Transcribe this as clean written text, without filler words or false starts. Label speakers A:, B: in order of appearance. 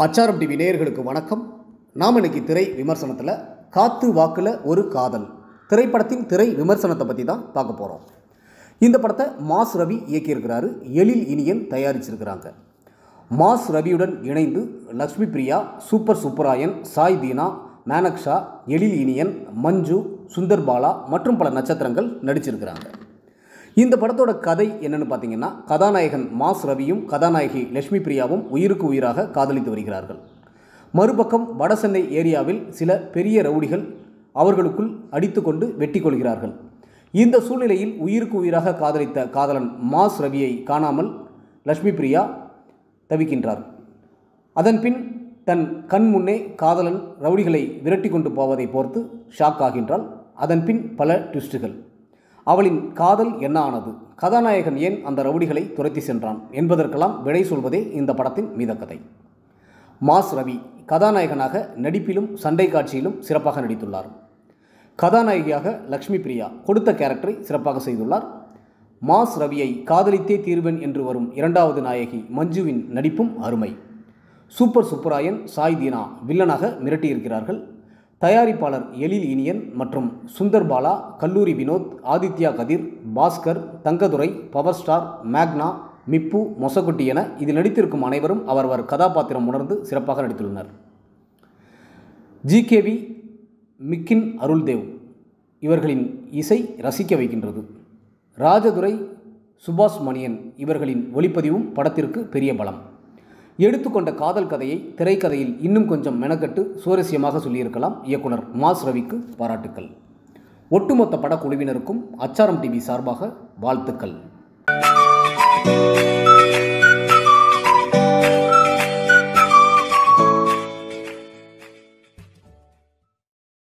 A: அச்சாரம் டிவி நேயர்களுக்கு வணக்கம். நாம் இன்னைக்கு திரை விமர்சனத்தில் காத்து வாக்குல ஒரு காதல் திரைப்படத்தின் திரை விமர்சனத்தை பற்றி தான் பார்க்க போகிறோம். இந்த படத்தை மாஸ் ரவி இயக்கியிருக்கிறாரு, எழில் இனியன் தயாரிச்சிருக்கிறாங்க. மாஸ் ரவியுடன் இணைந்து லக்ஷ்மி பிரியா, சூப்பர் சுப்பராயன், சாய் தீனா, மேனக்ஷா, எழில் இனியன், மஞ்சு, சுந்தர் பாலா மற்றும் பல நட்சத்திரங்கள் நடிச்சிருக்கிறாங்க. இந்த படத்தோட கதை என்னென்னு பார்த்தீங்கன்னா, கதாநாயகன் மாஸ் ரவியும் கதாநாயகி லக்ஷ்மி பிரியாவும் உயிருக்கு உயிராக காதலித்து வருகிறார்கள். மறுபக்கம் வடசென்னை ஏரியாவில் சில பெரிய ரவுடிகள் அவர்களுக்குள் அடித்து கொண்டு வெட்டி கொள்கிறார்கள். இந்த சூழ்நிலையில் உயிருக்கு உயிராக காதலித்த காதலன் மாஸ் ரவியை காணாமல் லக்ஷ்மி பிரியா தவிக்கின்றார். அதன்பின் தன் கண் முன்னே காதலன் ரவுடிகளை விரட்டி கொண்டு போவதை பொறுத்து ஷாக் ஆகின்றாள். அதன்பின் பல ட்விஸ்டுகள். அவளின் காதல் என்ன ஆனது, கதாநாயகன் ஏன் அந்த ரவுடிகளை துரத்தி சென்றான் என்பதற்கெல்லாம் விடை சொல்வதே இந்த படத்தின் மீத கதை. மாஸ் ரவி கதாநாயகனாக நடிப்பிலும் சண்டை காட்சியிலும் சிறப்பாக நடித்துள்ளார். கதாநாயகியாக லக்ஷ்மி பிரியா கொடுத்த கேரக்டரை சிறப்பாக செய்துள்ளார். மாஸ் ரவியை காதலித்தே தீர்வேன் என்று வரும் இரண்டாவது நாயகி மஞ்சுவின் நடிப்பும் அருமை. சூப்பர் சுப்பராயன், சாய் தீனா வில்லனாக மிரட்டியிருக்கிறார்கள். தயாரிப்பாளர் எழில் இனியன் மற்றும் சுந்தர் பாலா, கல்லூரி வினோத், ஆதித்யா கதிர், பாஸ்கர், தங்கதுரை, பவர் ஸ்டார், மேக்னா, மிப்பு, மொசகுட்டி என இதில் நடித்திருக்கும் அனைவரும் அவரவர் கதாபாத்திரம் உணர்ந்து சிறப்பாக நடித்துள்ளனர். ஜிகேவி, மிக்கின் அருள்தேவ் இவர்களின் இசை ரசிக்க வைக்கின்றது. ராஜதுரை, சுபாஷ் மணியன் இவர்களின் ஒளிப்பதிவும் படத்திற்கு பெரிய பலம். எடுத்துக்கொண்ட காதல் கதையை திரைக்கதையில் இன்னும் கொஞ்சம் மெனக்கட்டு சுவாரஸ்யமாக சொல்லியிருக்கலாம். இயக்குனர் மாஸ் ரவிக்கு பாராட்டுக்கள். ஒட்டுமொத்த படக்குழுவினருக்கும் அச்சாரம் டிவி சார்பாக வாழ்த்துக்கள்.